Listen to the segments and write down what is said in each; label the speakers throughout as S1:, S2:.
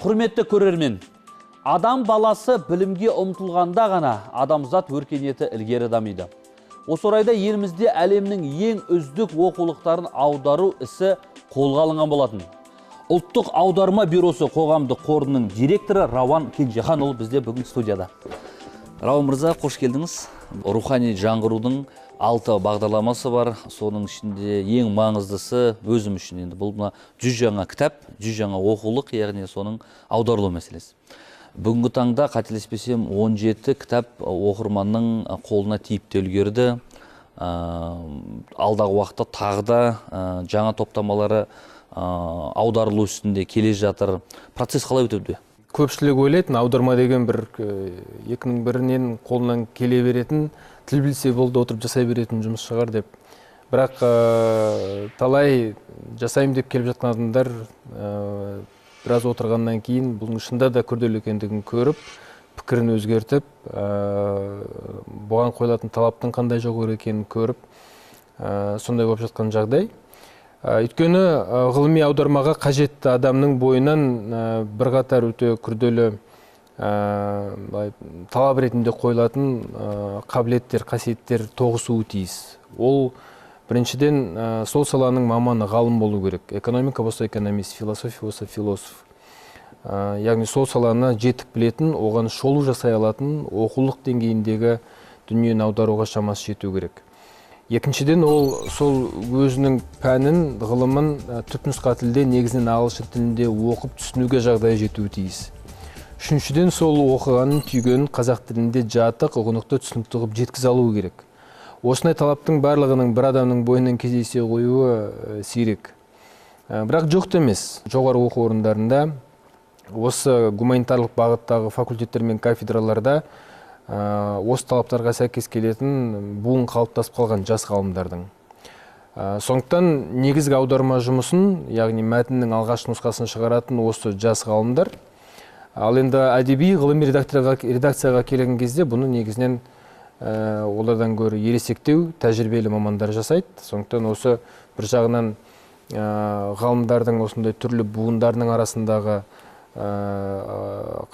S1: Құрметті көрермен, адам баласы білімге ұмтылғанда ғана адамзат өркениеті ілгері дамиды. Осы орайда елімізде әлемнің ең үздік оқулықтарын аудару ісі қолға алынған болатын. Ұлттық аударма бюросы қоғамдық қорының директоры Рауан Кенжеханұлы бізде бүгін студияда. Рауан мырза, қош келдіңіз. Рухани жаңғырудың 6 бағдарламасы бар. Соның ішінде ең маңыздысы өзім үшін енді бұл 100 жаңа кітап, 100 жаңа оқулық, яғни соның аударылу мәселесі. Бүгінгі таңда қателеспесем 17 кітап оқырманның қолына тиіп те үлгерді. Алдағы уақытта тағы да жаңа топтамалары аударылу үстінде келе жатыр. Процесс қалай өтуде?
S2: Көпшілік ойлайтын, аударма деген бір екінің бірінен қолынан келе беретін, тіл білсе болды отырып жасай беретін жұмыс шығар деп. Бірақ талай жасайым деп келіп жатқан адамдар біраз отырғаннан кейін бұның шында да күрделі екендігін көріп, пікірін өзгертіп, бұған қойылатын талаптың қандай жоғары екенін көріп, сондай болып жатқан жағдай. Өйткені ғылыми аудармаға қажетті адамның бойынан бірқатар өте күрделі талап ретінде қойылатын қабілеттер, қасиеттер тоғысуы тиіс. Ол біріншіден сол саланың маманы, ғалым болу керек. Экономика болса экономист, философия болса философ. Яғни сол саланы жетік білетін, оған шолу жасай алатын, оқулық деңгейіндегі дүниені аударуға шамасы жету керек. Екіншіден ол сол өзінің пәнін, ғылымын түпнұсқа тілде, негізінен ағылшын тілінде оқып түсінуге жағдай жетуі тиіс. Үшіншіден сол оқығанын, түйгенін қазақ тілінде жатық, ұғынықты, түсінікті қылып жеткізе алуы керек. Осындай талаптың барлығының бір адамның бойынан кездесе қоюы сирек. Бірақ жоқ емес. Жоғары оқу орындарында, осы гуманитарлық бағыттағы факультеттер мен кафедраларда осы талаптарға сәйкес келетін буын қалыптасып қалған жас ғалымдардың. Сондықтан негізгі аударма жұмысын, яғни мәтіннің алғашқы нұсқасын шығаратын осы жас ғалымдар. Ал енді әдеби ғылыми редакцияға келген кезде бұны негізінен олардан гөрі ересектеу, тәжірибелі мамандар жасайды. Сондықтан осы бір жағынан ғалымдардың осындай түрлі буындарының арасындағы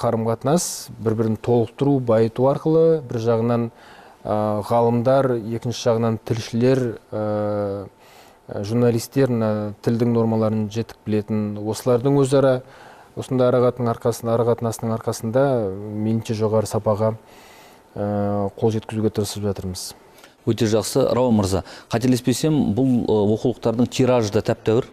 S2: қарым-қатынас, бір-бірін толықтыру, байыту арқылы, бір жағынан ғалымдар, екінші жағынан тілшілер, журналистер тілдің нормаларын жетік білетін, осылардың өзара осындай арақатынасының арқасында меніңше жоғары сапаға қол жеткізуге тырысып жатырмыз.
S1: Өте жақсы. Рауан мырза, қателеспесем, бұл оқулықтардың тиражы да тәп-тәуір.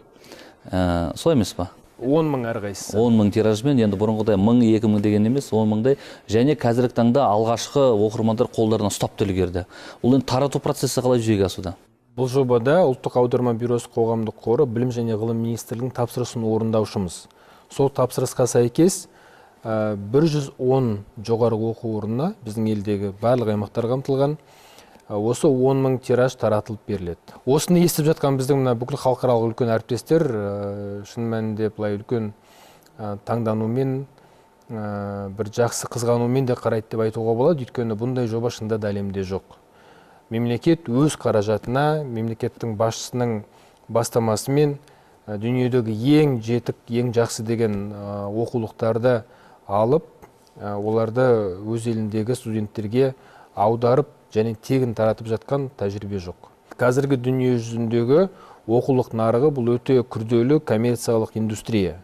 S1: Солай емес па?
S2: 10 мың әрқайсысы.
S1: 10 мың тиражбен, енді бұрынғыдай 1000-2000 деген емес, 10 мыңдай, және қазіргі таңда алғашқы оқырмандар қолдарына ұстап та үлгерді. Ол енді тарату процесі қалай жүзеге асуда?
S2: Бұл жобада Ұлттық аударма бюросы қоғамдық қоры Білім және ғылым министрлігінің тапсырысын орындаушымыз. Сол тапсырысқа сәйкес 110 жоғары оқу орнына, біздің елдегі барлық аймақтарға қамтылған, осы 10 мың тираж таратылып беріледі. Осыны естіп жатқан біздің бүкіл халықаралық үлкен әріптестер шын мәнінде былай үлкен таңданумен, бір жақсы қызғанумен де қарайды деп айтуға болады, өйткені бұндай жоба шынында да әлемде жоқ. Мемлекет өз қаражатына, мемлекеттің басшысының бастамасымен дүниедегі ең жетік, ең жақсы деген оқулықтарды алып, оларды өз еліндегі студенттерге аударып және тегін таратып жатқан тәжірибе жоқ. Қазіргі дүние жүзіндегі оқулық нарығы бұл өте күрделі коммерциялық индустрия.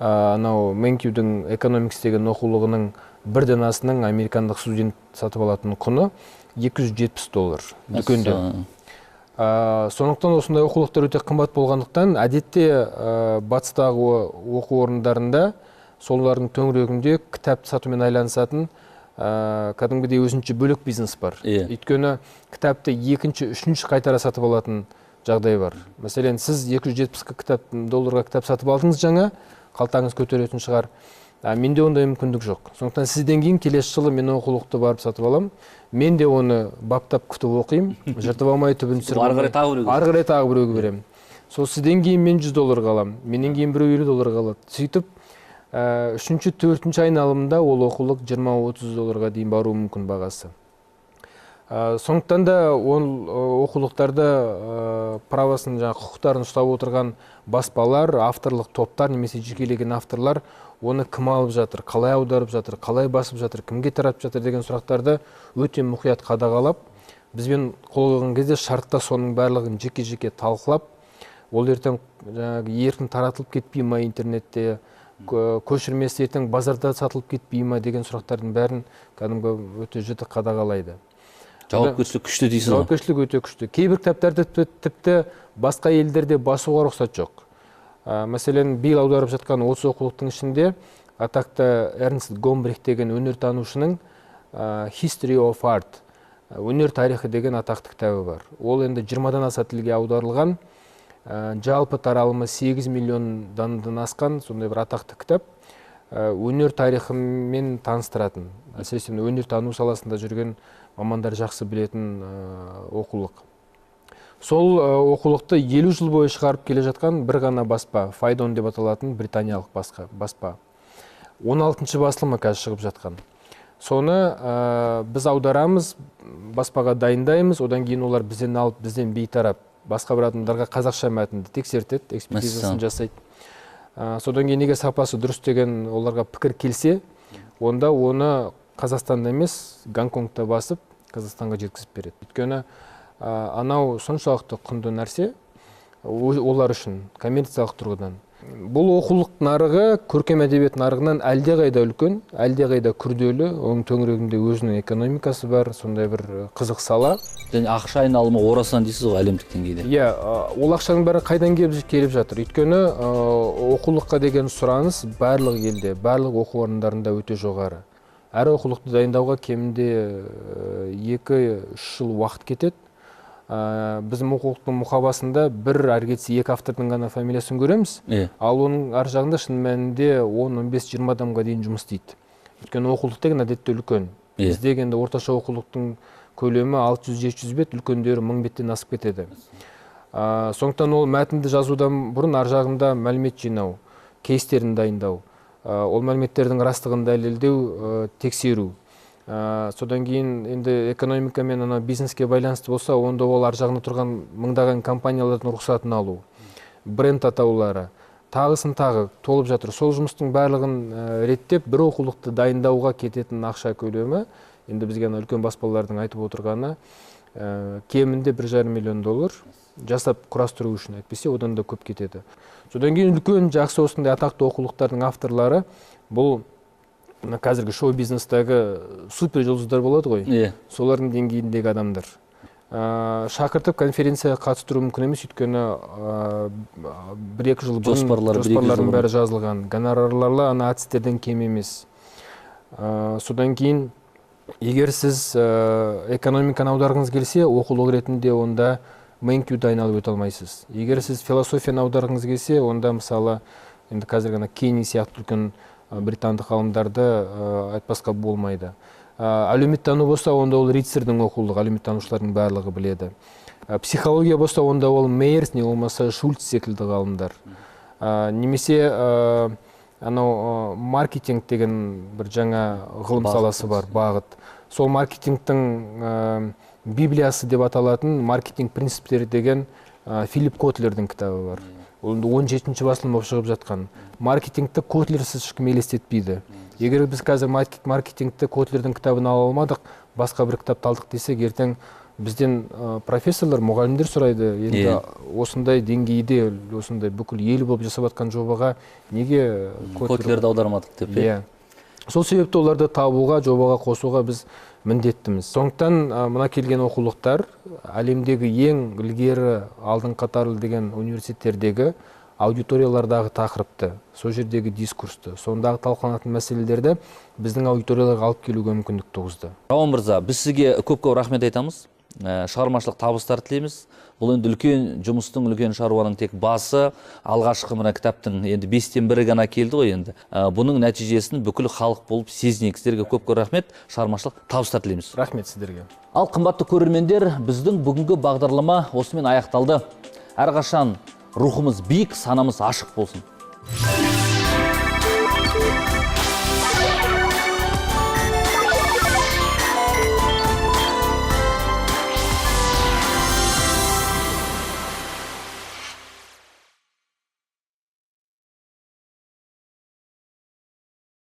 S2: Анау Менкьюдің Economics деген оқулығының бір данасының американдық студент сатып алатын құны $270 дүкенде. Сондықтан осындай оқулықтар өте қымбат болғандықтан, әдетте батыстағы оқу орындарында солардың төңірегінде кітап сатумен айланысатын кәдімгідей өзінше бөлек бизнес бар. Өйткені кітапты екінші, үшінші қайтара сатып алатын жағдай бар. Мәселен, сіз $270 кітап сатып алдыңыз жаңа, қалтаңыз көтеретін шығар. Менде ондай мүмкіндік жоқ. Сондықтан сізден кейін келесі жылы мен оқулықты барып сатып алам. Мен де оны баптап күтіп оқимын, жыртып алмай түбін түсіріп, ары қарай тағы біреуге беремін. Сол сізден кейін мен $100 қалам, менен кейін біреу $50 қалады. Сөйтіп, үшінші, төртінші айналымда ол оқулық $20-30 дейін баруы мүмкін бағасы. Сондықтан да ол оқулықтарды правосын, құқықтарын ұстап отырған баспалар, авторлық топтар немесе жекелеген авторлар оны кім алып жатыр, қалай аударып жатыр, қалай басып жатыр, кімге таратып жатыр деген сұрақтарды өте мұқият қадағалап, бізбен қол қойған кезде шартта соның барлығын жеке-жеке талқылап, ол ертең еркін таратылып кетпей ма интернетте, көшірмесі ертең базарда сатылып кетпей ма деген сұрақтардың бәрін кәдімгі өте жіті қадағалайды.
S1: Жауапкершілік күшті дейсіз ғой?
S2: Жауапкершілік өте күшті. Кейбір кітаптарды тіпті басқа елдерде басуға рұқсат жоқ. Мәселен, биыл аударып жатқан 30 оқулықтың ішінде атақты Эрнст Гомбрих деген өнертанушының History of Art, өнер тарихы деген атақты кітабы бар. Ол енді 20-дан аса тілге аударылған, жалпы таралымы 8 миллион данадан асқан сондай бір атақты кітап. Өнер тарихымен таныстыратын, әсіресе өнер тану саласында жүрген мамандар жақсы білетін оқулық. Сол оқулықты 50 жыл бойы шығарып келе жатқан бір ғана баспа, Файдон деп аталатын британиялық баспа. 16-шы басылымы қазір шығып жатқан. Соны біз аударамыз, баспаға дайындаймыз, одан кейін олар бізден алып, бізден бейтарап басқа бір адамдарға қазақша мәтінді тексертеді, экспертизасын жасайды. Содан кейін неге сапасы дұрыс деген оларға пікір келсе, онда оны Қазақстанда емес, Гонконгта басып, Қазақстанға жеткізіп береді. Өйткені анау соншалықты құнды нәрсе олар үшін коммерциялық тұрғыдан. Бұл оқулық нарығы көркем әдебиет нарығынан әлдеқайда үлкен, әлдеқайда күрделі, оның төңірегінде өзінің экономикасы бар, сондай бір қызық сала.
S1: Ақша айналымы орасан дейсіз ғой әлемдік деңгейде?
S2: Иә, ол ақшаның бәрі қайдан келіп жатыр? Өйткені оқулыққа деген сұраныс барлық елде, барлық оқу орындарында өте жоғары. Әр оқулықты дайындауға кемінде 2-3 жыл уақыт кетеді. Біздің оқулықтың мұқабасында бір әргетсе 2 автордың ғана фамилиясын көреміз, ал оның ар жағында шын мәнінде 10-15-20 адамға дейін жұмыс істейді. Өйткені оқулық деген әдетте үлкен. Бізде енді орташа оқулықтың көлемі 600-700 бет, үлкендері 1000 беттен асып кетеді. Сондықтан ол мәтінді жазудан бұрын ар жағында мәлімет жинау, кейстерін дайындау, ол мәліметтердің растығын дәлелдеу, тексеру. Содан кейін енді экономика мен бизнеске байланысты болса, онда ол ар жағында тұрған мыңдаған компаниялардың рұқсатын алу, бренд атаулары, тағысын тағы толып жатыр. Сол жұмыстың барлығын реттеп, бір оқулықты дайындауға кететін ақша көлемі, енді бізге үлкен баспалардың айтып отырғаны, кемінде $1,5 миллион жасап құрастыру үшін, әйтпесе одан да көп кетеді. Содан кейін үлкен жақсы осындай атақты оқулықтардың авторлары бұл қазіргі шоу-бизнестегі супер жұлдыздар болады ғой, солардың деңгейіндегі адамдар. Шақыртып конференцияға қатыстыру мүмкін емес, өйткені 1-2 жыл бұрын жоспарлардың бәрі жазылған. Гонорарлары әдістерден кем емес. Содан кейін, егер сіз экономиканы аударғыңыз келсе, оқулық ретінде онда Мэнкюді айналып өте алмайсыз. Егер сіз философияны аударғыңыз келсе, онда мысалы енді қазір ғана Кейни сияқты үлкен британдық ғалымдарды айтпасқа болмайды. Әлеуметтану болса, онда ол Рицердің оқулығы, әлеуметтанушылардың барлығы біледі. Психология болса, онда ол Мейерс, не болмаса Шульц секілді ғалымдар. Немесе маркетинг деген бір жаңа ғылым саласы бар, бағыт. Сол маркетингтің Библиясы деп аталатын маркетинг принциптері деген Филипп Котлердің кітабы бар. Ол 17-ші басылым болып шығып жатқан. Маркетингті Котлерсіз ешкім елестетпейді. Егер біз қазір маркетингті Котлердің кітабын ала алмадық, басқа бір кітап талдық десек, ертең бізден профессорлар, мұғалімдер сұрайды, енді осындай деңгейде, осындай бүкіл ел болып жасап жатқан жобаға неге
S1: Котлерді аудармадық деп?
S2: Сол себепті оларды табуға, жобаға қосуға біз міндеттіміз. Сондықтан мына келген оқулықтар әлемдегі ең ілгері алдын қатарлы деген университеттердегі аудиториялардағы тақырыпты, сол жердегі дискурсты, сондағы талқыланатын мәселелерді біздің аудиторияларға алып келуге мүмкіндік туғызды.
S1: Рауан мырза, біз сізге көп рахмет айтамыз. Шығармашылық табыстар тілейміз. Бұл енді үлкен жұмыстың, үлкен шаруаның тек басы, алғашқы мына кітаптың енді 5-тен 1 ғана келді ғой енді. Бұның нәтижесін бүкіл халық болып сезінейік. Сіздерге көп рахмет, шығармашылық табыстар тілейміз.
S2: Рахмет сіздерге.
S1: Ал қымбатты көрермендер, біздің бүгінгі бағдарлама осымен аяқталды. Әрқашан рухымыз биік, санамыз ашық болсын.